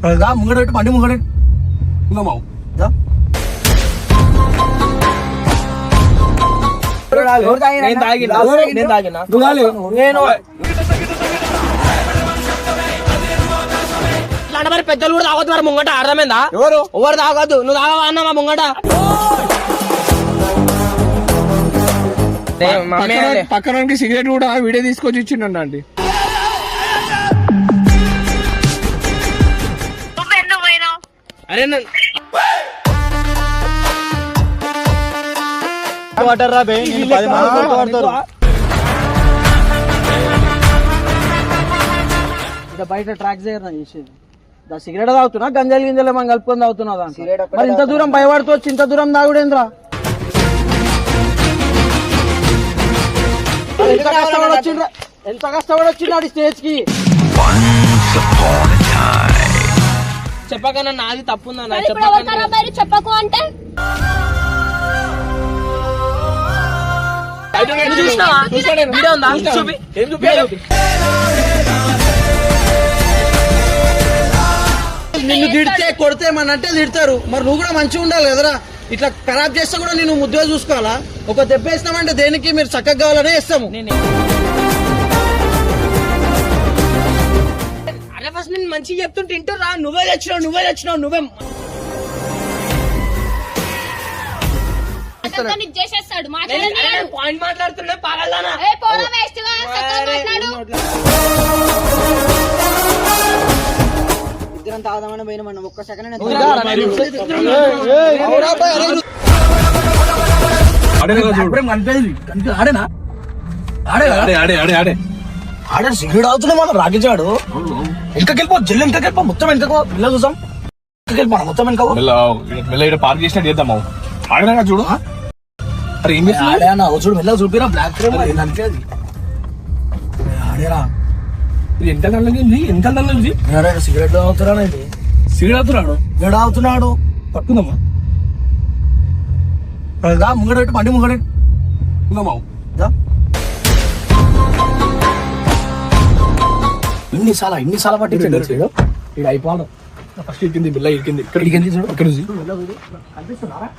ముంగడు బండి ముంగడు మరి పెద్దలు కూడా తాగొద్దు మరి ముంగట అర్థమైందా? ఎవరు తాగొద్దు, నువ్వు తాగవా అన్న మా ముంగట. పక్కన సిగరెట్ కూడా వీడియో తీసుకొచ్చి ఇచ్చిండ అండి. అరే బయట ట్రాక్ చేయరు చేసేది. సిగరెట్ తాగుతున్నా, గంజాలు గింజలు మనం కలుపుకొని తాగుతున్నా దాంట్లో. మరి ఇంత దూరం భయపడుతూ వచ్చి ఇంత దూరం తాగుడేంద్రా? ఎంత కష్టపడి వచ్చిండ్రాడు స్టేజ్ కి. చెప్పకన్నా నాది తప్పుందా? చెప్పకు అంటే నిన్ను తిడితే కొడితే మన అంటే తిడతారు. మరి నువ్వు కూడా మంచిగా ఉండాలి కదరా. ఇట్లా ఖరాబ్ చేస్తే కూడా నేను ముద్దుగా చూసుకోవాలా? ఒక దెబ్బ వేసినామంటే దేనికి మీరు చక్కగా కావాలనే ఇస్తాము. అరే ఫస్ట్ నేను మంచిగా చెప్తుంటే ఇంటూ రా. నువ్వే తెచ్చినావు నువ్వే చేసేస్తాడు. పాయింట్ మాట్లాడుతున్నా పాగలదానా. ఇద్దరం తాగుదామని పోయిన మనం ఒక్క సెకండ్ ఆడే సిగరెట్ అవుతున్నాయి మనం రాగించాడు. వెనకకెళ్ళిపో జల్లు, వెనకకెళ్ళిపో మొత్తం వెనకకో. పిల్ల చూసాం వెనకకెళ్ళిపో మొత్తం వెనక పార్క్ చేసినట్టు చేద్దాం. ఆడనా చూడు. అరే ఏం ఆడేనా చూడు మెల్ల చూపిరా. బ్లాక్ ఫ్రేమ్ అనిపించేది. ఆడేరా ఎంత నల్లది సిగరెట్ అవుతున్నాడు. ఇది సిగరెట్ అవుతున్నాడు. గడ అవుతున్నాడు. పట్టుకుందామా? ముంగడు బండి ముంగడు ఇన్నిసార్లు పట్టించండి. ఇక్కడ అయిపోవాలి. ఫస్ట్ ఇరికింది బిల్ల, ఇరికింది చూడు. ఇక్కడ కనిపిస్తున్నారా?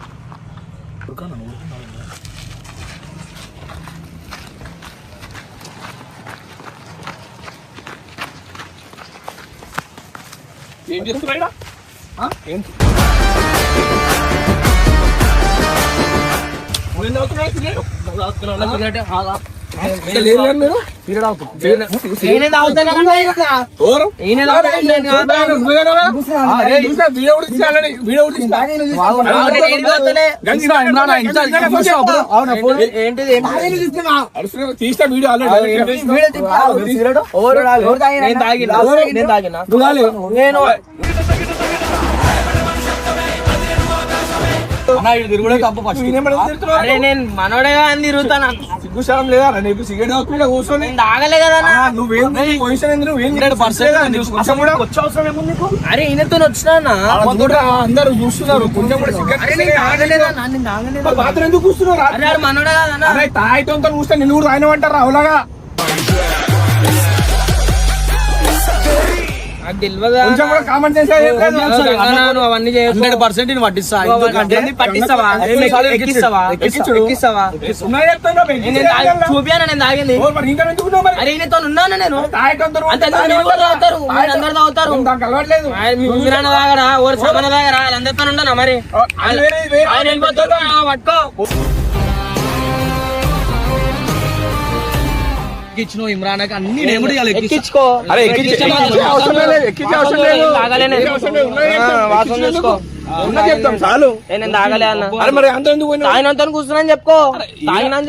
ఏం చేస్తున్నా? తీస్తా వీడియో అరే నేను మనోడేగా అని తిరుగుతాను. సిగ్గుశాలం లేదా నీకు? సిగరెట్ తాగకుండా కూర్చొని తాగలే కదా. అరే ఈయనతో వచ్చినా అందరూ చూస్తున్నారు. కొంచెం కూడా సిగరెట్ బాత్రూమ్ ఎందుకు కూర్చున్నారు? మనోడే కదా. తాయితో కూర్చొని నిన్ను కూడా తాగినమంటారా? అవులాగా కొంచెం కూడా కామెంట్ చేసేది అవన్నీ 100% పట్టిస్తా. చూపియాను నేను తాగింది. అరే ఈయనతో ఉన్నాను నేను. అందరు తాగుతారు. మీరు తాగరా, ఓరు సామాన్ తాగరా, వాళ్ళందరితో ఉండనా? మరి ఆయన వెళ్ళిపోతాడు. పట్టుకో ఎక్కించు ఇమ్రాన్ అన్ని ఎక్కించుకో. చెప్తాం చాలు. నేను తాగలే అన్న. మరి అంత ఎందుకు తాగినంత కూర్చున్నాను చెప్పుకో. తాగినని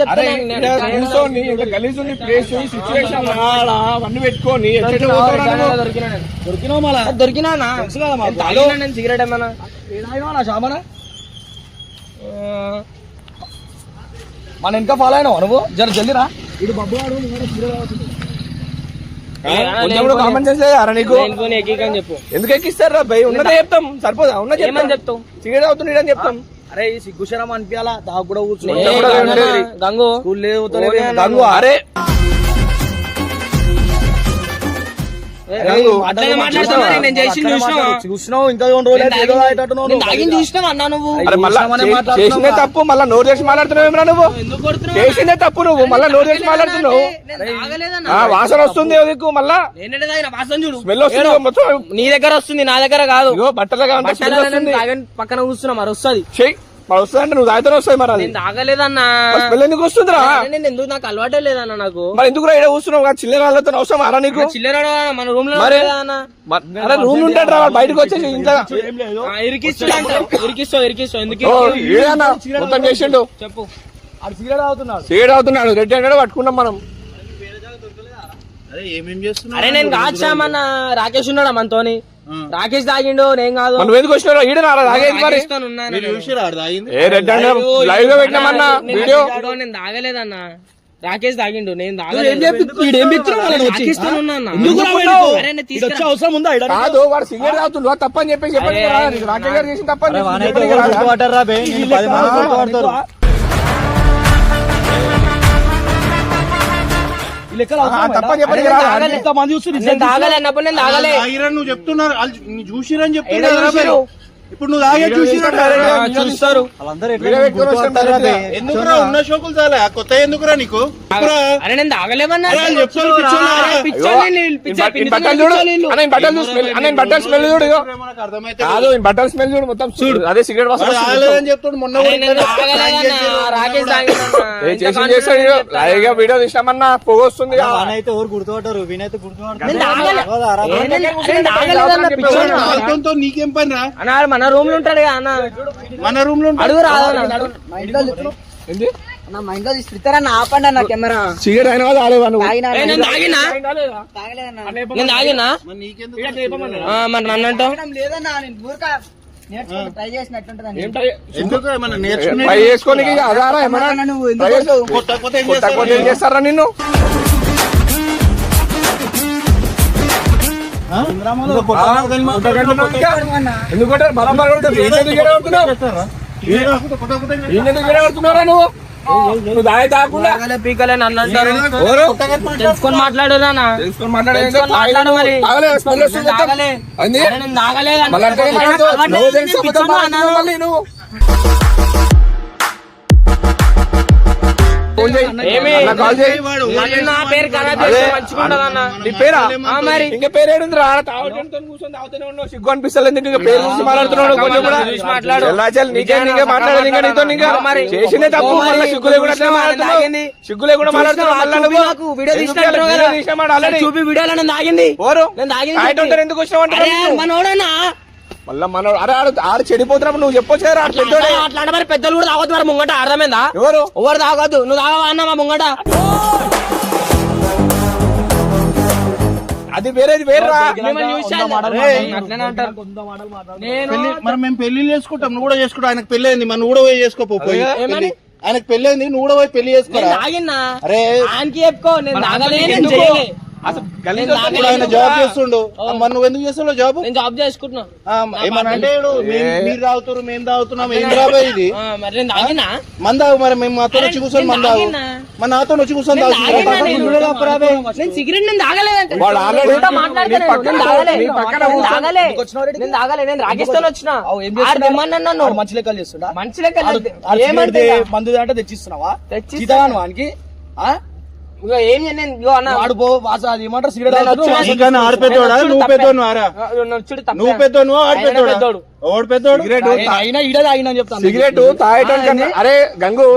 కూర్చొని గలీజ్ ఉంది ప్లేస్ సిచ్యువేషన్ అవన్నీ పెట్టుకొని దొరికినా నేను సిగరెట్ ఏమన్నా షామనా మన ఇంకా ఫాలో అయినావా నువ్వు? జర జల్దిరా. ఇటు బబ్బు కామెంట్ చేసేయారా నీకు? చెప్పు. ఎందుకు ఎక్కిస్తారా భయ్? ఉన్నదే చెప్తాం సరిపోదా? ఉన్న చెప్తాం. సిగరెట్ అవుతుంది అని చెప్తాం. అరే సిగ్గుశరం అనిపించాలా? దాకా కూడా కూర్చుని గంగు స్కూల్ లేదు గంగు. అరే అట్లనే మాట్లాడతావు మరి, నేను చేసింది చూసినావా? చూసినావు ఇంకా 2 రోజులు ఏదో అయ్యేటట్టున్నావు నేను తాగింది చూసినావా అన్నా నువ్వు? అరే మళ్ళా చేసిందే తప్పు, మళ్ళా నోరు చేసి మాట్లాడుతున్నావు ఏమన్నా నువ్వు? ఎందుకు కొడుతున్నావు? చేసిందే తప్పు, నువ్వు మళ్ళా నోరు చేసి మాట్లాడుతున్నావు. నేను తాగలేదన్నా. వాసన వస్తుంది నీకు, మళ్ళా నేనంటే తాగిన వాసన చూడు. స్మెల్ వస్తుంది మొత్తం. నీ దగ్గర వస్తుంది, నా దగ్గర కాదు. ఇగో బట్టలుగా ఉంటే స్మెల్ వస్తుంది. తాగని పక్కన కూర్చున్నా మరి వస్తుంది. చెయ్యి మరి వస్తుందంటే నువ్వు తాగితేనే వస్తాయి మరి. అది నేను తాగలేదన్నా. స్మెల్ ఎందుకు వస్తుందిరా? నేను ఎందుకు, నాకు అలవాటే లేదన్నా నాకు. మరి ఎందుకు రా కూర్చున్నావు? చిల్లర వాళ్ళతో అవసరం అరా నీకు? చిల్లర మన రూమ్ లో మరి? అన్న అరే రూమ్ ఉంటాడు రా, బయటకు వచ్చేసి ఇంకా ఇరికిస్తావు ఎందుకు ఓ, ఏదన్నా మొత్తం చేసిండు. చెప్పు. అది సిగరెట్ అవుతున్నాడు. సిగరెట్ అవుతున్నాడు, రెడ్ హ్యాండెడ్ పట్టుకున్నాం మనం. అరే నేను కాచామన్న, రాకేష్ ఉన్నాడా మనతోని? రాకేష్ తాగిండు, నేను కాదు. మనం ఎందుకు వచ్చినా ఈడ నారా తాగేది మరి? ఏ రెడ్ హ్యాండెడ్ లైవ్ లో పెట్టినామన్నా వీడియో. నేను తాగలేదన్నా, రాకేష్ తాగిండు, నేను వచ్చే అవసరం ఉందా? ఈడ కాదు వాడు సిగరెట్ తాగుతుండు, తప్పని చెప్పేసి చెప్పండి. రాకేష్ గారు చేసిన తప్పని ఈ లెక్కలు అవసరమా? తప్పని చెప్పండి. ఇంతమంది చూస్తున్నారు. నేను తాగలే అన్నప్పుడు నేను తాగలే. నువ్వు చెప్తున్నారు, చూసిరని చెప్తున్నారు. ఇప్పుడు నువ్వు తాగే చూస్తారు. ఎందుకురా ఉన్న షోకులు చాలా కొత్త, ఎందుకురా నీకు? అరే నేను తాగలేమన్నా. బట్టలు స్మెల్ చూడు, కాదు బట్టలు స్మెల్ చూడు, మొత్తం చూడు. అదే సిగరెట్ వాసన చెప్తాడు మొన్న రాకేష్ చేస్తాడు. లైవ్ గా వీడియో తీసినామన్నా పొగ వస్తుంది. అయితే ఎవరు గుర్తుపట్టారు, వినైతే గుర్తుపట్టారు. నీకేం పని రా? మన రూమ్ లో ఉంటాడు అన్న, మన రూమ్ లో అడుగు రాదన్న. ఏంది నా మైండ్ లో తీస్తారన్న, ఆపండి అన్న కెమెరా. సిగరెట్ అయినా వాళ్ళు ఆలేవా నువ్వు? నేను తాగినా, నేను తాగినా మరి నన్ను అంటావు? లేదన్నా, నేను ఊరిక ట్రై చేసినట్టుంటది. ఎందుకు ఏమన్నా నేర్చుకునే ట్రై చేసుకోనికి అదారా ఏమన్నా నువ్వు ట్రై చేసుకో. కొత్త ఏం చేస్తారా నిన్ను? ఎందుకంటే బరాబర్ నువ్వు నువ్వు దాయి తాకుండా పీకలే నన్ను అంటారు. తెలుసుకొని మాట్లాడు నాన్న, తెలుసుకొని మాట్లాడు మరి. తాగలే, అంది అరే నేను తాగలేదు మళ్ళీ అంటే నువ్వు తెలుసు అబద్ధం మాట్లాడుతున్నావు మళ్ళీ నువ్వు. కాల్ చేయి. నా పేరు ఖరాబ్ చేస్తే మంచిగుండదన్న. నీ పేరా? మరి ఇంకా పేరు ఏడుందిరా? తాగుతుంటే కూర్చొని తాగుతూనే ఉన్నావు, సిగ్గు అనిపిస్తలేదు ఇంకా పేరు గురించి మాట్లాడుతున్నాడు. కొంచెం కూడా మాట్లాడు. ఎలా చెల్లి నీకే మాట్లాడదు ఇంకా నీతో ఇంకా మరి చేసిందే తప్పు. మళ్ళీ సిగ్గు లేకుండా మాట్లాడుతున్నావు, సిగ్గు లేకుండా మాట్లాడుతున్నావు. మళ్ళీ నాకు వీడియో తీసిన చూపి వీడియోలో నేను తాగింది. నేను తాగింది ఎందుకు వచ్చినావు మనోడనా? మళ్ళీ మన అరే ఆడు చెడిపోతున్నప్పుడు నువ్వు చెప్పొచ్చు కదా అట్లా మరి పెద్దలు కూడా తాగొద్దు మరి ముంగట. అర్థమైందా? ఎవరు ఎవరు తాగొద్దు. నువ్వు తాగవా అన్న మా ముంగట? అది వేరేది వేర్రా. అట్లనే అంటారు. నేను మరి మేము పెళ్లి చేసుకుంటాం, నువ్వు కూడా చేసుకుంటావు. ఆయనకు పెళ్లి అయింది, మరి నువ్వు కూడా పోయి చేసుకోపోయి. ఏమని? ఆయనకు పెళ్లి అయింది, నువ్వు కూడా పోయి పెళ్లి చేసుకోరా. తాగినా అరే ఆయనకి చెప్పుకో, నేను తాగలే, నేను చేయలే. ఇప్పుడు ఆయన జాబ్ చేస్తుండు, మరి నువ్వు ఎందుకు చేస్తున్నావు జాబ్? నేను జాబ్ చేసుకుంటున్నా. ఏమన్నా అంటే మీరు తాగుతారు, మేము తాగుతున్నాం, ఏం జాబ్ ఇది? మరి నేను తాగినా మంద తాగు, మరి మేము మాతో వచ్చి కూర్చొని మంద తాగు, మరి నాతో వచ్చి కూర్చొని తాగు. నేను సిగరెట్ నేను తాగలేదంటే వాడు ఆల్రెడీ నేను తాగలే. నేను రాకేష్తో వచ్చిన నన్ను మంచి లెక్కలు చేస్తున్నా. మంచి లెక్క మందు అంటే తెచ్చిస్తున్నావా? తెచ్చిస్తాను వానికి. ఏం నేను వాడు పో వాస అది ఏమంటారు సిగరెట్ ఆడిపెద్దోడా నువ్వు పెద్దోడు ఆరా? నువ్వు పెద్దోడు ఆడిపెద్దోడు? ఓడి పెద్దోడు అయినా ఈడ తాగినా చెప్తాను. సిగరెట్ తాగటానికి అరే గంగు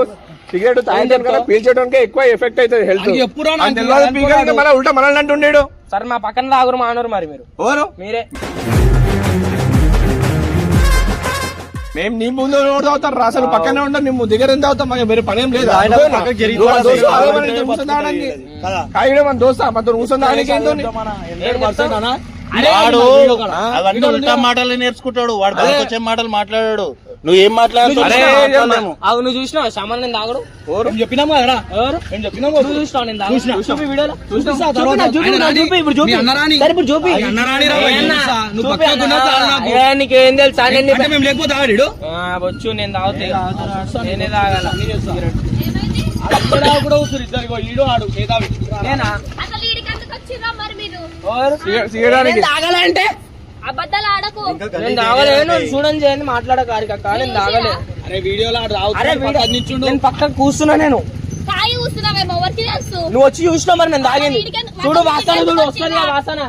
సిగరెట్ తాగటానికన్నా పీల్చడానికే ఎక్కువ ఎఫెక్ట్ అవుతుంది హెల్త్. ఎప్పుడు మళ్ళీ ఉల్టా మనల్ని అంటుండేడు. సరే మా పక్కన తాగురు మానరు మరి మీరు ఎవరు? మీరే. మేము నీ ముందు తాగుతారు అసలు పక్కనే ఉంటాం, మేము దగ్గర ఎంత అవుతాం, మాకు వేరే పని ఏం లేదు. కాయడం మన దోస్తా మనతో కూర్చొని వాడు అవన్నీ ఉల్టా మాటలు నేర్చుకుంటాడు, వాడు బయటకు వచ్చే మాటలు మాట్లాడాడు. నువ్వు ఏం మాట్లాడుతున్నావు? అవును చూసినావు సామాన్ నేను తాగడు. చెప్పినాము కదా, ఎవరు మేము చెప్పినాము. నువ్వు చూసినావు నేను తాగను. చూపి వీడియోలో చూపిస్తా తర్వాత. ఇప్పుడు చూపి అన్నరాని సరే ఇప్పుడు చూపి నువ్వు పక్కకున్నా నీకేం తెలుసా? మేము లేకపోతే తాగాడు వచ్చు నేను తాగుతా, నేనే తాగాల. కూడా ఇద్దరు ఈడు ఆడు నేనా? అసలు ఈడికి ఎందుకు వచ్చిర్రా మరి మీరు? సిగడానికి తాగలే అంటే అబద్ధాలు ఆడకు. నేను తాగలేను. చూడండి చేయండి మాట్లాడక నేను తాగలే. అరే వీడియోలో అరే నేను పక్కన కూర్చున్నా. నేను తాగి కూస్తున్నావేమో ఎవరికి తెలుసు. నువ్వు వచ్చి చూసినావు మరి నేను తాగింది. చూడు వాసన, చూడు వస్తుంది వాసన.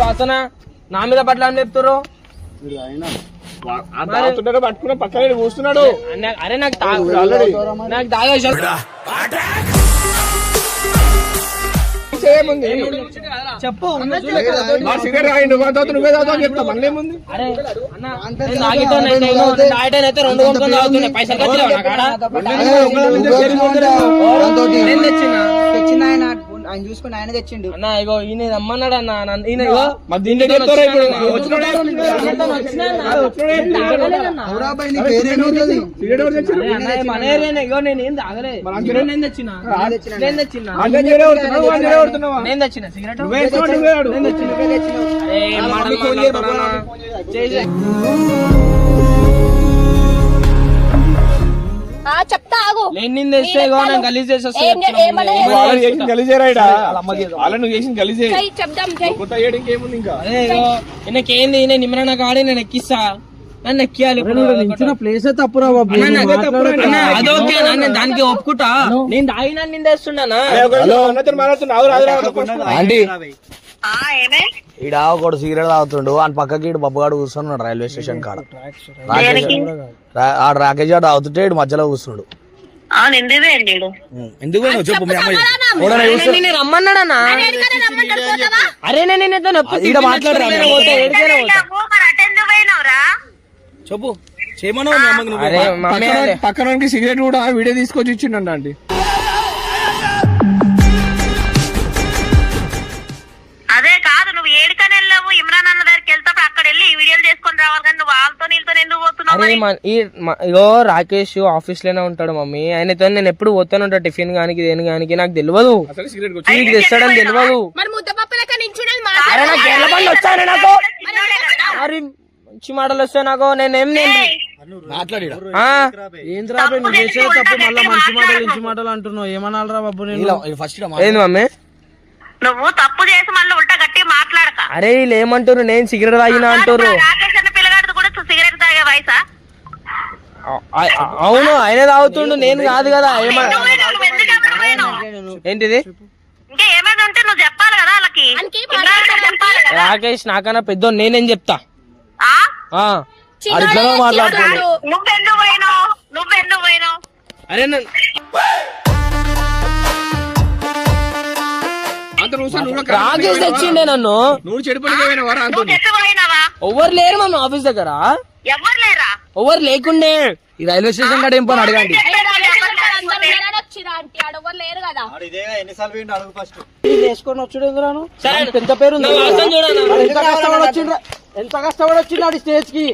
వాసన నా మీద పట్ల అని చెప్తారు. పట్టుకున్న పక్కన కూస్తున్నాడు. అరే నాకు తాగేసి చెప్పు. సిగరెట్ రాయి నువ్వే తాగుతావు చెప్తా మళ్ళీ ఏముంది. అరే తాగితే 2 కొనుక్కొని తాగుతున్నాయి. పైసలు ఖర్చు నా కాడ. నేను తెచ్చిన ఆయన చూసుకుని ఆయన తెచ్చిండు. అన్న ఇగో ఈయన రమ్మన్నాడు అన్న. ఈయన ఇగో దీంట్లో చెప్తారా ఇప్పుడు ఇగో నేను ఏం తాగలే. నేను తెచ్చిన సిగరెట్. చెప్తా ఆగు. నేను తెస్తే ఇగో నేను గలీజ్ చేసి గలీజేరాయిడా అలా నువ్వు చేసిన గలీజే చెప్దాం జై. కొత్త ఏడు ఇంకేముంది ఇంకా. ఈయనకేంది నేను నిమ్మరణ కాడి నేను ఎక్కిస్తా. నన్ను ఎక్కియాలి. ప్లేస్ తప్పురా బాబు. అదొకే నేను దానికి ఒప్పుకుంటా. నేను తాగినా నేను తెస్తున్నానా. ఆంటీ ఈడ ఒకడు సిగరెట్ తాగుతుండు. అని పక్కకి ఇటు బబ్బుగాడు కూర్చున్నాడు రైల్వే స్టేషన్ కాడ. రాకేష్ గారు తాగుతుంటే ఇటు మధ్యలో కూర్చున్నాడు. ఎందుకు చెప్పు మీ అమ్మాయి రమ్మన్నాడన్నా. అరే నేను ఈడ మాట్లాడరా చెప్పు చేయమన్నావు మీ అమ్మకి నువ్వు. పక్కన సిగరెట్ కూడా వీడియో తీసుకొచ్చి ఇచ్చిండ అండి. అదే కాదు నువ్వు ఏడుకని వెళ్ళావు ఇమ్రాన్ అన్న దగ్గరికి వెళ్తావు అక్కడ వెళ్ళి ఈ వీడియోలు చేసుకొని రావాలి కానీ నువ్వు వాళ్ళతో నీళ్ళతో ఎందుకు పోతున్నావు? ఇగో రాకేష్ ఆఫీస్ లోనే ఉంటాడు మమ్మీ. ఆయనతో నేను ఎప్పుడు పోతాను ఉంటా టిఫిన్ గానికి దేని గానికి. నాకు తెలియదు నీకు తెస్తాడని తెలియదు. మరి ముద్దపప్పు లెక్క నించున్నది అరే నాకు ఎర్ర బండి వచ్చాను నాకు. మరి మంచి మాటలు వస్తాయి నాకు. నేనేం మాట్లాడిరా ఏంద్రా నువ్వు చేసేది తప్పు. మళ్ళీ మంచి మాటలు ఇంచి మాటలు అంటున్నావు. ఏమనాలరా బాబు నేను ఫస్ట్ ఏంది మమ్మీ. నువ్వు తప్పు చేసి మళ్ళీ ఉల్టా గట్టి మాట్లాడక. అరే వీళ్ళు ఏమంటారు నేను సిగరెట్ తాగినా అంటారు. రాకేష్ అన్న పిల్లగాడు కూడా సిగరెట్ తాగే వయసా? అవును ఆయన తాగుతుండు నేను కాదు కదా. ఏంటిది ఇంకా ఏమైనా ఉంటే నువ్వు చెప్పాలి కదా వాళ్ళకి. చెప్పాలి కదా. రాకేష్ నాకన్నా పెద్ద నేనేం చెప్తా. మాట్లాడుతున్నాడు. నువ్వెందుకు పోయినావు? అరే రాకేష్ తెచ్చిండే నన్ను. నువ్వు చెడిపోయినావా? ఎవరు లేరు మమ్మీ ఆఫీస్ దగ్గర. ఎవరు లేరా? ఎవరు లేకుండే. ఈ రైల్వే స్టేషన్ కాడ ఏం పని అడగండి. ఆడెవరు లేరు కదా. వేసుకొని వచ్చుడు ఎంత పేరు ఎంత కష్టపడి వచ్చిండు స్టేజ్ కి.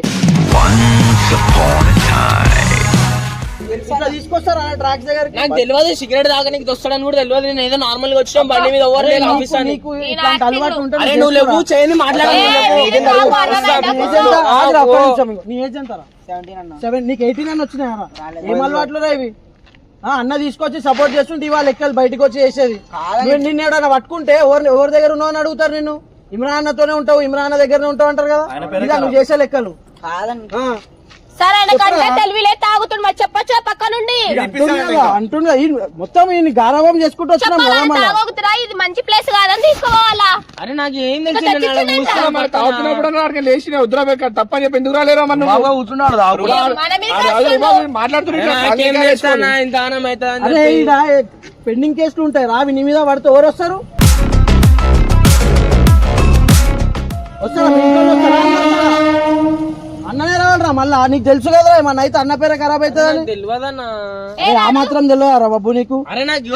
తీసుకొస్తారా ట్రాక్స్ దగ్గరికి? నాకు తెలియదు సిగరెట్ తాగడానికి వస్తాడని కూడా తెలియదు. నేను ఏదో నార్మల్ గా వచ్చిన బండి మీద ఎవరు లేరు ఆఫీస్ అని. ఇట్లాంటి అలవాటు ఉంటే అరే నువ్వు లేవు చేయని మాట్లాడాలి. నీ ఏజ్ ఎంతరా? 7. నీకు 18 అని వచ్చినాయరా? ఏం అలవాట్లు రా ఇవి? అన్న తీసుకొచ్చి సపోర్ట్ చేస్తుంటే ఇవాళ లెక్కలు బయటకు వచ్చి చేసేది. నిన్ను ఏడన్నా పట్టుకుంటే ఎవరి దగ్గర ఉన్నావు అని అడుగుతారు. నిన్ను ఇమ్రాన్ అన్నతోనే ఉంటావు, ఇమ్రాన్ అన్న దగ్గరనే ఉంటావు అంటారు కదా. ఇదా నువ్వు చేసే లెక్కలు. సరే తెలివిలే తాగుతుంది మరి చెప్పొచ్చు పక్క నుండి అంటుండగా మొత్తం ఈయన గారాబం చేసుకుంటూ వచ్చినాం కదా. తాగొద్దురా ఇది మంచి ప్లేస్ కాదని తీసుకోవాలా. అరే నాకు ఏం తెలిసి తాగుతున్నప్పుడు లేచిన ఉద్రా తప్పని చెప్పి ఎందుకు రాలేరా? కూర్చున్నాడు అరే ఈడ పెండింగ్ కేసులు ఉంటాయి రా. నీ మీద పడితే ఎవరు వస్తారు? అన్ననే రావాలరా మళ్ళా. నీకు తెలుసు కదా మన అయితే అన్న పేరే ఖరాబ్ అవుతుందని. తెలియదన్నా. ఆ మాత్రం తెలియదురా బాబు నీకు. అరే నాకు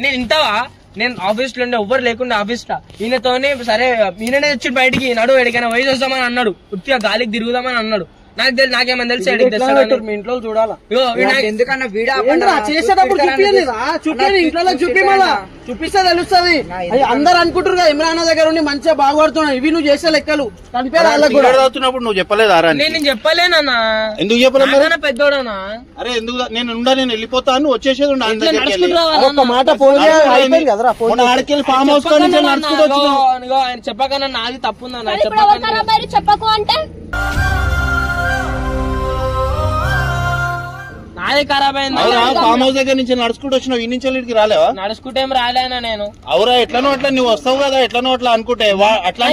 నేను ఇంతవా నేను ఆఫీస్ లో ఉండే ఎవ్వరు లేకుండా ఆఫీస్ లో ఈయనతోనే సరే ఈయననే వచ్చి బయటికి నడు ఎడికైనా వయసు వస్తామని అన్నాడు. ఉత్తిగా గాలికి తిరుగుదామని అన్నాడు. నాకేమని తెలుసు ఎడిట్ చేస్తాడని. మీ ఇంట్లో చూడాలా ఇగో వీడు నాకు- ఎందుకన్నా వీడియో ఏంట్రా చేసేటప్పుడు చూపించలేదా? చూపించండి ఇంట్లో చూపి మళ్ళా చూపిస్తే తెలుస్తుంది. అది అందరు అనుకుంటారు ఇమ్రాన్ దగ్గర ఉండి మంచిగా బాగుపడుతున్నాయి. ఇవి నువ్వు చేసే లెక్కలు కనిపే వాళ్ళకి కూడా. సిగరెట్ తాగుతున్నప్పుడు నువ్వు చెప్పలేదా రా అని? నేను చెప్పలేనన్నా, ఎందుకు చెప్పలేదు మరి? నాకన్నా పెద్దోడనా. అరే ఎందుకు నేను వెళ్ళిపోతాను వచ్చేసేది ఉండు ఆయన ఇట్లా దగ్గరికి వెళ్ళి. నడుచుకుంటూ రావాలా ఒక్క మాట ఫోన్ అయిపోయింది కదరా. ఫోన్ మొన్న ఆడికెళ్ళి ఫామ్ హౌస్ కొని చెప్పకన్నా నడుచుకుంటూ వచ్చినావు. ఇగో ఆయన చెప్పకన్నా నాది తప్పుందన్న. ఇప్పుడు ఎవరు ఖరాబ్ అయ్యారు చెప్పకు అంటే నాది ఖరాబ్ అయింది. అవునా ఫామ్ హౌస్ దగ్గర నుంచి నడుచుకుంటూ వచ్చినావు, ఈ నుంచి ఇక్కడికి రాలేవా? నడుచుకుంటే ఏం రాలేనా నేను. అవురా ఎట్లనో అట్లా నువ్వు వస్తావు కదా, ఎట్లనో అట్లా అనుకుంటే అట్లా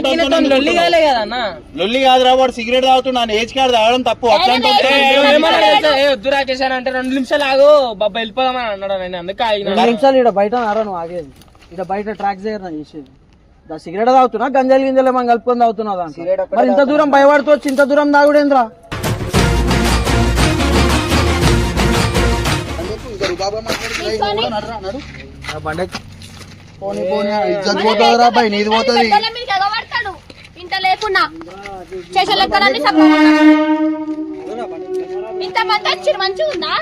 లొల్లి కాలే కదన్నా. లొల్లి కాదురా, వాడు సిగరెట్ తాగుతున్నాను ఏజ్ కార్డు తాగడం తప్పు. అట్లా వద్దు రాకేశానంటే 2 నిమిషాలు ఆగు బాబా వెళ్ళిపోదామని అన్నాడు. నేను అందుకే ఆగిన. 2 నిమిషాలు ఇక్కడ బయట నారా నువ్వు ఆగేది. ఇక్కడ బయట ట్రాక్స్ దగ్గర చేసేది. సిగరెట్ తాగుతున్నా గంజాలు గింజలు ఏమో కలుపుకొని తాగుతున్నావు దాంట్లో. మరి ఇంత దూరం భయపడుతూ వచ్చి ఇంత దూరం తాగుడేంద్రా? నీది పోతుంది మీకు ఎగబడతాడు ఇంత లేకున్నా చేసే లెక్కలన్నీ ఇంత మంది వచ్చి మంచిగా ఉందా?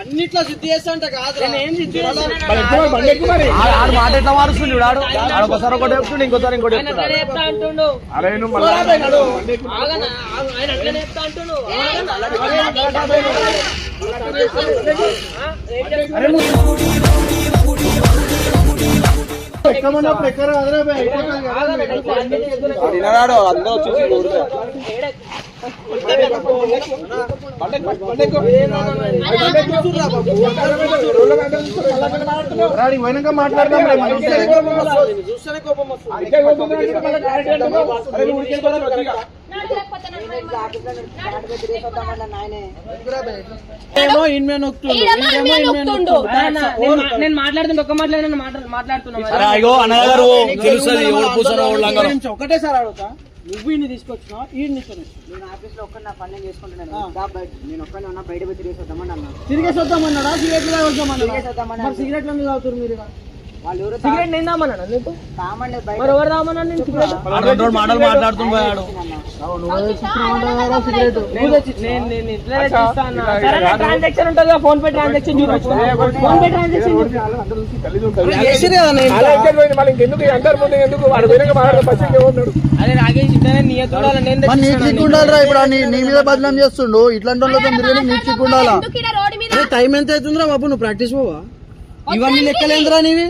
అన్నిట్లో సిద్ధి చేస్తా అంటే కాదు. ఆడు మాట ఎట్లా మారుస్తుంది చూడాడు. ఒకసారి ఒకటి చెప్తుండే ఇంకోసారి ఇంకోటి చెప్తున్నాడు. చెప్తా అంటుండు. అరే నువ్వు ఆగనా, ఆయన అట్లనే చెప్తా అంటుండు. పోయినాక మాట్లాడదాం. చూస్తేనే కోపం వస్తుంది. ఏమో ఇన్మే నొక్కుతుండు. నేను మాట్లాడుతుంటే ఒక్క మాట్లాడుతున్నా. అయ్యో అన్నగారు తెలుస్తుంది ఎవడు కూర్చొని ఎవడు లంగరు. ఒకటేసారి అడుగుతా, నువ్వు ఈయన్ని తీసుకొచ్చినావు ఈయన నేను ఆఫీస్ లో ఒక్క నా పని నేను చేసుకుంటున్నాను. నేను ఒక్కనే ఉన్నా బయట పోయి తిరిగేసి వద్దామని అన్నా. తిరిగేసి వద్దామన్నాడా? సిగరెట్లు తాగొద్దామన్నాడా? వద్దామన్నా. మరి సిగరెట్లు ఎందుకు తాగుతారు మీరు? వాళ్ళు ఎవరో సిగరెట్ నేను తామన్నా నీకు? సామాన్య బయట మరి ఎవరు తామన్నా నేను సిగరెట్? రెండు మాటలు మాట్లాడుతున్నాడు. నేను ఇట్లా తెచ్చిస్తా అన్నా. సరే నా ట్రాన్సాక్షన్ ఉంటుంది ఫోన్ పే ట్రాన్సాక్షన్ చూపించు. ఫోన్ పే ట్రాన్సాక్షన్ ఇంకెందుకు అందరి ముందు ఎందుకు వాడు పోయినాక మాట్లాడదు. అదే రాకేష్ ఇట్లనే నీ చూడాలి. నేను నీకు చిక్కుండాలరా ఇప్పుడు నీ మీద బదనాం చేస్తుండు. ఇట్లాంటి వాళ్ళతో మీరు నీకు చిక్కుండాలా? ఎందుకు ఈడ రోడ్డు మీద టైం ఎంత అవుతుందిరా బాబు? నువ్వు ప్రాక్టీస్ పోవా? ఇవన్నీ లెక్కలేందిరా నీవి?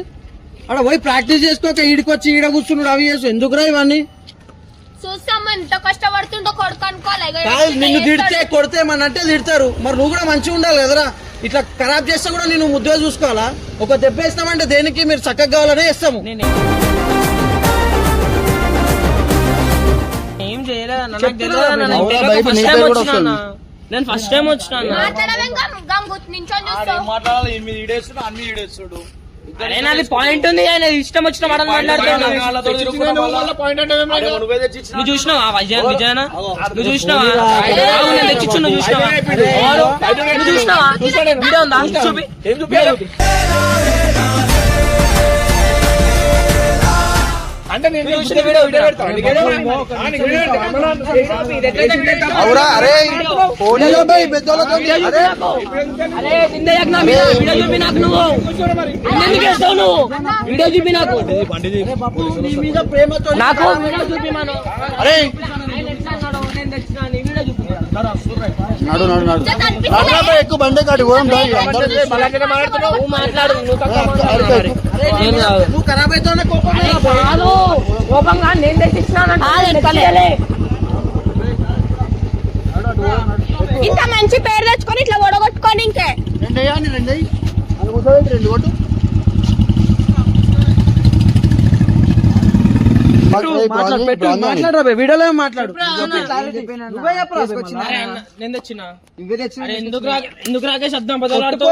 అక్కడ పోయి ప్రాక్టీస్ చేసుకోక ఈడికొచ్చి ఈడ కూర్చున్నాడు అవి చేసు ఎందుకురా ఇవన్నీ? చూస్తాం ఎంత కష్టపడుతుండో కొడుకు అనుకోలే. కాదు నిన్ను తిడితే కొడితే మన అంటే తిడతారు. మరి నువ్వు కూడా మంచిగా ఉండాలి కదరా. ఇట్లా ఖరాబ్ చేస్తే కూడా నేను ముద్దుగా చూసుకోవాలా? ఒక దెబ్బ వేస్తామంటే దేనికి మీరు చక్కగా కావాలనే ఇస్తాము. ఏం చేయలేదన్నా, నాకు తెలియదన్నా. నేను ఫస్ట్ టైం వచ్చినా. మాట్లాడమే గంగు నించొని చూస్తావు. మాట్లాడాలి 8 ఈడేస్తున్నా అన్ని ఈడేస్తుడు. అరే నాది పాయింట్ ఉంది, ఆయన ఇష్టం వచ్చిన మాట మాట్లాడుతున్నాడు. నువ్వు చూసినావా విజయనా? నువ్వు చూసినావా? నేను తెచ్చిచ్చు నువ్వు చూసినావా? నువ్వు చూసినావా? వీడియో ఉందా? చూపి. అంటే నేను వీడియో అవురా అరే అరే నిందే నా మీద వీడియో చూపి నాకు. నువ్వు ఎందుకు చేస్తావు? నువ్వు వీడియో చూపి నాకు. నీ మీద ప్రేమతో నాకు వీడియో చూపి మనం. అరే ఆయన ఎట్లా అన్నాడు? నేను తెచ్చినా నీ వీడియో చూపి. ఎక్కువ బండే కాడి పోదాం. నువ్వు మాట్లాడు, నువ్వు తక్కువ మాట్లాడు. నేను కాదు. నువ్వు ఖరాబ్ అవుతావు కోపం కాదు కోపంగా నేను తెచ్చిచ్చినాను. ఇంత మంచి పేరు తెచ్చుకొని ఇట్లా ఓడగొట్టుకొని ఇంకే మాట్లాడరా వీడియోలో మాట్లాడు. నేను తెచ్చినా. ఇవే తెచ్చిన అరే ఎందుకు రాకేష్ అర్థం బదలాడుతావు?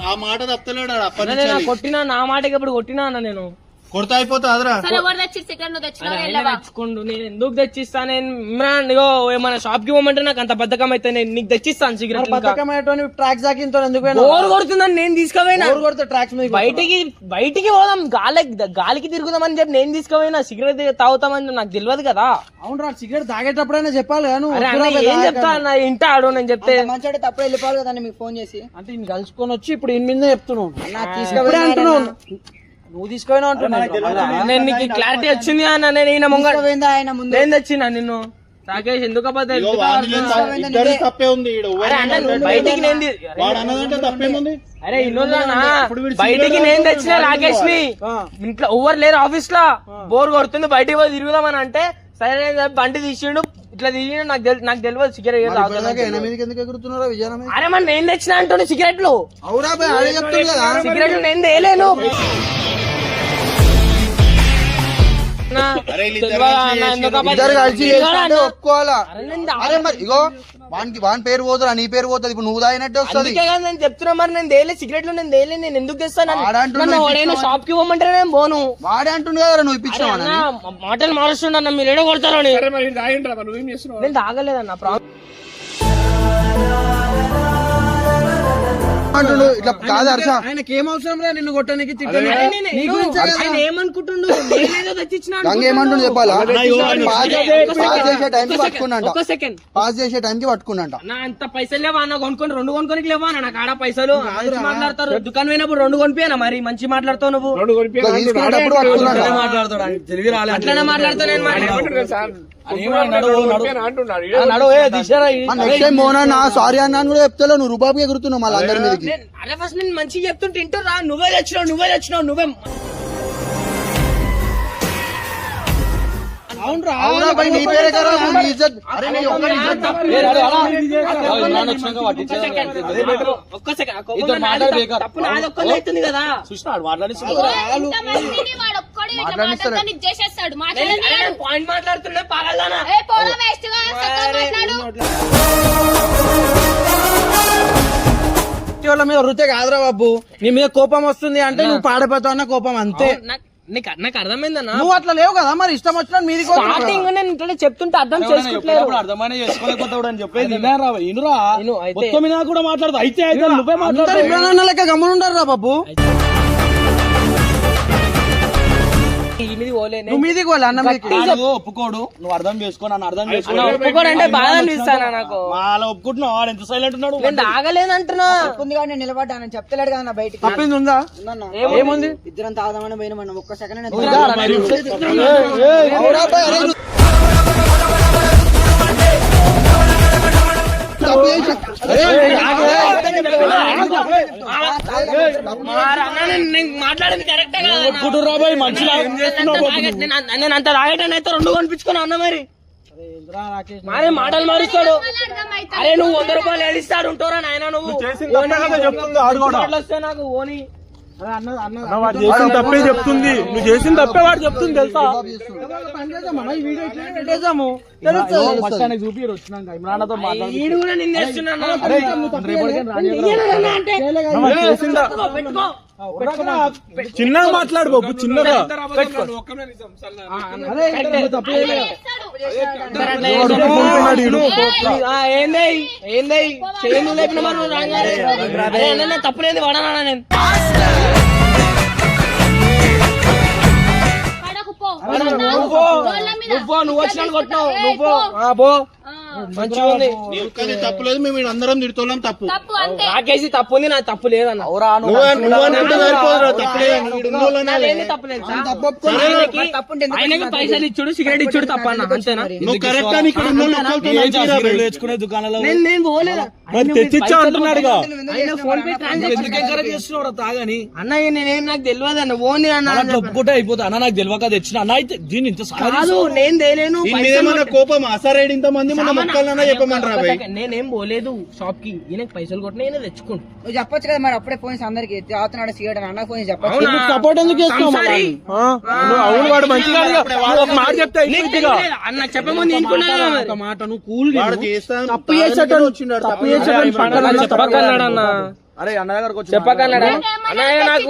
ఆ మాట తప్పలేడు కొట్టినా నా మాటకి ఎప్పుడు కొట్టినా అన్న నేను. కొడతా అయిపోతుందిరా. సరే ఎవరు తెచ్చి సిగరెట్ నువ్వు తెచ్చినావు ఆయన వెళ్ళవా? తెచ్చుకోండు, నేను ఎందుకు తెచ్చిస్తా? నేను ఇమ్రాన్ ఇగో ఏమైనా షాప్ కి పోమంటే నాకు అంత బద్దకం అయితే నేను నీకు తెచ్చిస్తాను సిగరెట్. బతకమేటోని ట్రాక్స్ దాకింతో ఎందుకు బోర్ కొడుతుందని నేను తీసుకుపోయినా. కొడితే ట్రాక్స్ మీద బయటికి పోదాం, గాలికి తిరుగుదామని చెప్పి నేను తీసుకుపోయినా. సిగరెట్ తాగుతామని నాకు తెలియదు కదా. అవునరా, సిగరెట్ తాగేటప్పుడైనా చెప్పాలి కదా నువ్వు. అరే అన్న ఏం చెప్తా అన్న, ఇంట ఆడు నేను చెప్తే మంచి తప్పుడు వెళ్ళిపోవాలి కదా మీకు ఫోన్ చేసి. అంటే నేను కలుసుకొని వచ్చి ఇప్పుడు ఇన్ని మీద చెప్తున్నావు. తీసుకుపోయినా అంటున్నావు నువ్వు తీసుకుపోయినా అంటున్నావు. నేను నీకు క్లారిటీ వచ్చింది అన్న. నేను ఈయన ముంగ ఆయన ముందు నేను తెచ్చినా నిన్ను రాకేష్ ఎందుకు అబద్ధం ఇగో ఇద్దరి తప్పే ఉంది ఈడ. అరే అన్న నువ్వు బయటికి నేను వాడు అన్నదంటే తప్పేముంది? అరే ఇన్నోళ్ళనా బయటికి నేను తెచ్చిన రాకేష్ ని. ఇంట్లో ఎవరు లేరు ఆఫీస్ లో, బోర్ కొడుతుంది బయటికి పోయి తిరుగుదామని అంటే సరే బండి తీసిండు, ఇట్లా తీసిండు. నాకు తెలియదు సిగరెట్ ఎందుకు ఎగురుతున్నారా విజయనగరం? అరే మరి నేను తెచ్చిన అంటుండే సిగరెట్లు. అవునా అదే చెప్తుంది కదా. సిగరెట్లు నేను తేలేను. అరే ఇద్దరు కలిసి చేసినట్టే ఒప్పుకోవాలా? అరే మరి ఇగో వాని పేరు పోతురా, నీ పేరు పోతుంది. ఇప్పుడు నువ్వు తాగినట్టే వస్తుంది. అందుకే కదా నేను చెప్తున్నా, మరి నేను తేలే సిగరెట్లు, నేను తేలే, నేను ఎందుకు తెస్తాను? షాప్ కి పోమంటే నేను పోను. వాడే అంటుండే కదా నువ్వు ఇప్పించావు. మాటలు మారుస్తుండన్న, మీరు ఏడో కొడతారని. సరే మరి రాయండి, నువ్వేం చేస్తున్నావు? నేను తాగలేదన్న. అంటుండు ఇట్లా కాదు హర్ష. ఆయనకి ఏం అవసరం రా నిన్ను కొట్టడానికి ఏమనుకుంటుండు? ఏమంటుండు చెప్పాలా? పాస్ చేసే టైంకి పట్టుకున్నాంట. ఒక సెకండ్ పాస్ చేసే టైంకి పట్టుకున్నాంట. నా అంత పైసలు లేవా అన్న? కొనుక్కొని 2 కొనుక్కోనికి లేవా అన్న? నాకు ఆడ పైసలు మాట్లాడతారు. దుకాణం పోయినప్పుడు 2 కొనిపోయానా? మరి మంచి మాట్లాడుతావు నువ్వు. తీసుకునేటప్పుడు పట్టుకున్నాంట. అట్లనే మాట్లాడుతావు. నేను నెక్స్ట్ టైం మోనా సారీ అన్నా కూడా చెప్తావు. నువ్వు రూపాయికి ఎగురుతున్నావు మళ్ళీ అందరి మీదకి. అరే ఫస్ట్ నేను మంచిగా చెప్తుంటే ఇంటరా? నువ్వే తెచ్చినావు నువ్వే. అవునా భయ్, నీ పేరే కదా నీ ఇజ్జత్. అరే నీ ఒక్క ఇజ్జత్ ఒక్క సెకండ్ తప్పు నాది ఒక్కనే అవుతుంది కదా. ఇంత మందిని వాడు ఒక్కడు ఇట్లా మాట్లాడతానికి చేసేస్తాడు. మాట్లాడని పాయింట్ మాట్లాడుతుండే పాగలనా? ఏ పోరా వేస్ట్ గా సత్తా మాట్లాడు. వాళ్ళ మీద వృత్తే కాదురా బాబు. నీ మీద కోపం వస్తుంది అంటే నువ్వు పాడిపోతావు అన్న కోపం అంతే. నాకు అర్థమైందన్నా. నువ్వు అట్లా లేవు కదా, మరి ఇష్టం వచ్చిన మీది స్టార్టింగ్ నేను ఇట్లా చెప్తుంటే అర్థం చేసుకోవట్లేదు. అర్థమైనా చేసుకోలేకపోతావు అని చెప్పేది మొత్తం కూడా మాట్లాడదు. అయితే నువ్వే మాట్లాడు. లెక్క గమ్మునుండారు రా బాబు. నువ్వు మీదికి పోలే అన్న ఒప్పుకోడు. నువ్వు అర్థం చేసుకో, నన్ను అర్థం చేసుకో. ఒప్పుకోడంటే బాధ అనిపిస్తానా నాకు? అలా ఒప్పుకుంటున్నావు. వాడు ఎంత సైలెంట్ ఉన్నాడు. నేను తాగలేదంటున్నా. ఉంది కానీ నేను నిలబడ్డాను చెప్తలేడు కదా నా బయటికి. తప్పింది ఉందా? ఏముంది? ఇద్దరం తాగదామని పోయినా మనం ఒక్క సెకండ్ మాట్లాడింది కరెక్టే కదా? మంచిగా నేను అంత తాగేటని అయితే 2 కొనిపించుకున్నా అన్న. మరి మాటలు మారుస్తాడు. అరే నువ్వు 100 రూపాయలు ఏడిస్తాడు ఉంటారా నాయన? నువ్వు వస్తే నాకు ఓని వాడు చేసిన తప్పే చెప్తుంది. నువ్వు చేసిన తప్పే వాడు చెప్తుంది తెలుసా? చూపి వచ్చినాక ఇమ్రాన్తో ఈడు కూడా నిందేస్తున్నాను. చిన్నగా మాట్లాడు బాబు, చిన్నగా. ఏంది చేయను లేపిన మరి తప్పులేదు వాడనా? నేను నువ్వు వచ్చిన కొట్టినావు. నువ్వు మంచిగా ఉంది. తప్పులేదు, మేము అందరం తిడుతున్నాం. తప్పు రాకేసి తప్పు ఉంది, నాకు తప్పు లేదన్న. ఆయనకి పైసలు ఇచ్చుడు, సిగరెట్ ఇచ్చుడు తప్పన్న. అంతేనా? తెచ్చుకునే దుకాణంలో నేను పోలేదా? తెచ్చిచ్చా అంటున్నాడుగా. ఫోన్ పే ట్రాన్సాక్షన్ తాగని అన్న నేనేం నాకు తెలియదు అన్న. ఓన్ అన్న ఒప్పుకుంటే అయిపోతా అన్న. నాకు తెలియక తెచ్చిన అన్న. అయితే దీన్ని ఇంత కాదు, నేను తేలేను. కోపం అసరేడు ఇంతమంది చెప్పమంటారా? నేనేం పోలేదు షాప్ కి. ఈయనకి పైసలు కొట్టిన ఈయన తెచ్చుకోండి. నువ్వు చెప్పొచ్చు కదా మరి. అప్పుడే ఫోన్ అందరికి తాగుతున్నాడు సిగరెట్ అన్న ఫోన్ చెప్పచ్చు. సపోర్ట్ ఎందుకు చేస్తున్నావు? అవును వాడు మంచిగా మాట చెప్తే అన్న చెప్పమని మాట నువ్వు కూల్ తప్పు చేసేటప్పుడు చెప్పకన్నాడు అన్న. అరే అన్న దగ్గరకు వచ్చి చెప్పకన్నాడా అన్నయ్య నాకు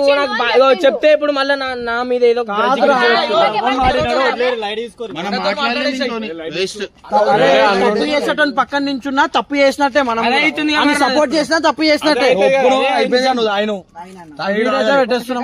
ఇగో చెప్తే ఇప్పుడు మళ్ళీ నా మీద ఏదో మనం మాట్లాడలేదు వేస్ట్. తప్పు చేసేటోని పక్కన నించున్నా తప్పు చేసినట్టే, మనం సపోర్ట్ చేసినా తప్పు చేసినట్టే. అయిపోయింది నువ్వు ఆయన పెట్టేస్తున్నాం.